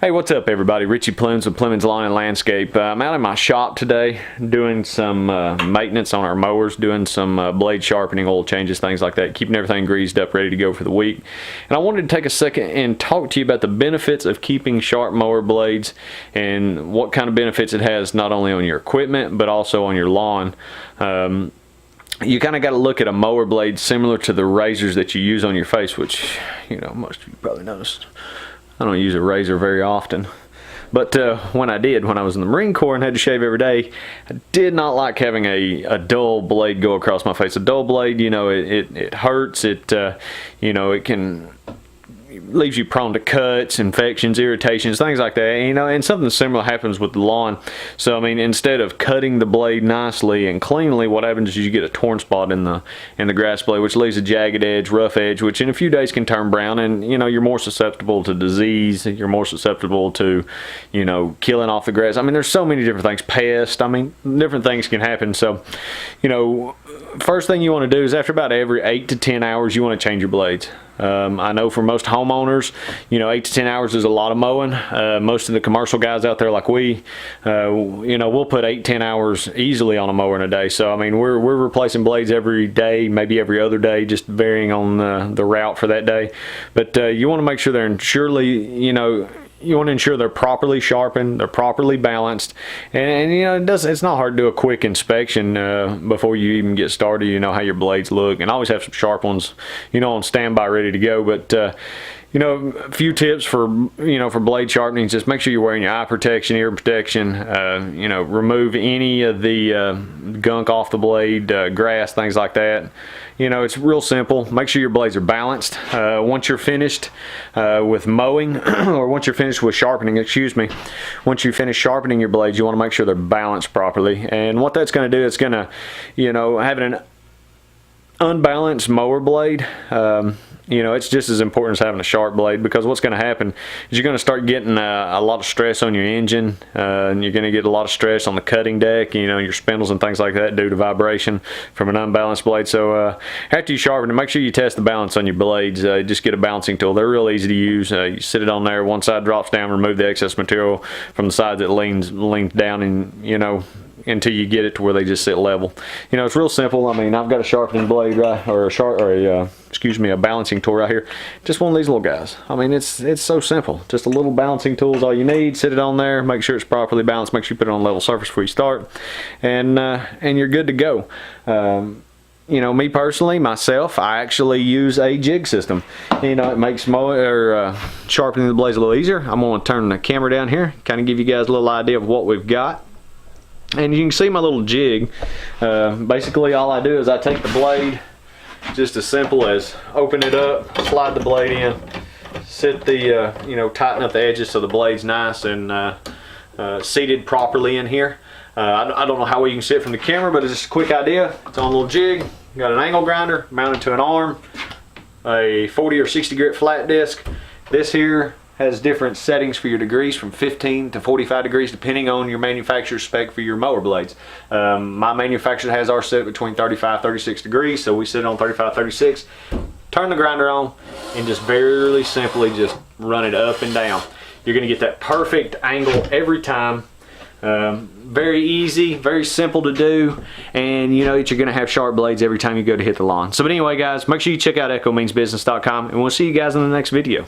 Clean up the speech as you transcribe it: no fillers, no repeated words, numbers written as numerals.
Hey, what's up everybody? Richie Plumes with Plumes Lawn and Landscape. I'm out in my shop today doing some maintenance on our mowers, doing some blade sharpening, oil changes, things like that, keeping everything greased up, ready to go for the week. And I wanted to take a second and talk to you about the benefits of keeping sharp mower blades and what kind of benefits it has not only on your equipment but also on your lawn. You kind of got to look at a mower blade similar to the razors that you use on your face, which, you know, most of you probably noticed. I don't use a razor very often, but when I did, when I was in the Marine Corps and had to shave every day, I did not like having a dull blade go across my face. A dull blade, you know, it hurts. You know, it can leaves you prone to cuts, infections, irritations, things like that, you know. And something similar happens with the lawn. So I mean, instead of cutting the blade nicely and cleanly, what happens is you get a torn spot in the grass blade, which leaves a jagged edge, rough edge, which in a few days can turn brown. And you know, you're more susceptible to disease, you're more susceptible to, you know, killing off the grass. I mean, there's so many different things, pests, I mean, different things can happen. So, you know, first thing you want to do is after about every 8 to 10 hours you want to change your blades. I know for most homeowners, you know, 8 to 10 hours is a lot of mowing. Most of the commercial guys out there like we, you know, we'll put 8-10 hours easily on a mower in a day. So I mean, we're replacing blades every day, maybe every other day, just varying on the route for that day. But you want to make sure they're surely, you know, you want to ensure they're properly sharpened, they're properly balanced, and you know, it's not hard to do a quick inspection before you even get started. You know how your blades look, and always have some sharp ones, you know, on standby ready to go. But you know, a few tips for, you know, for blade sharpening: just make sure you're wearing your eye protection, ear protection. You know, remove any of the gunk off the blade, grass, things like that. You know, it's real simple. Make sure your blades are balanced. Once you're finished with mowing, or once you're finished with sharpening, excuse me, once you finish sharpening your blades, you want to make sure they're balanced properly. And what that's going to do, it's going to, you know, having an unbalanced mower blade, you know, it's just as important as having a sharp blade, because what's going to happen is you're going to start getting a lot of stress on your engine, and you're going to get a lot of stress on the cutting deck, you know, your spindles and things like that due to vibration from an unbalanced blade. So after you sharpen it, make sure you test the balance on your blades. Just get a balancing tool. They're real easy to use. You sit it on there, one side drops down, remove the excess material from the sides that leans down, and you know, until you get it to where they just sit level. You know, it's real simple. I mean, I've got a sharpening blade, right, or a balancing tool right here. Just one of these little guys. I mean, it's so simple. Just a little balancing tool is all you need. Sit it on there, make sure it's properly balanced, make sure you put it on a level surface before you start, and you're good to go. You know, me personally, myself, I actually use a jig system. You know, it makes sharpening the blades a little easier. I'm going to turn the camera down here, kind of give you guys a little idea of what we've got. And you can see my little jig. Basically all I do is I take the blade, just as simple as open it up, slide the blade in, sit the, you know, tighten up the edges so the blade's nice and seated properly in here. I don't know how well you can see it from the camera, but it's just a quick idea. It's on a little jig, got an angle grinder mounted to an arm, a 40 or 60 grit flat disc. This here has different settings for your degrees, from 15 to 45 degrees depending on your manufacturer's spec for your mower blades. My manufacturer has ours set between 35-36 degrees, so we sit it on 35-36. Turn the grinder on and just very simply just run it up and down. You're going to get that perfect angle every time. Very easy, very simple to do, and you know that you're going to have sharp blades every time you go to hit the lawn. So but anyway guys, make sure you check out echomeansbusiness.com, and we'll see you guys in the next video.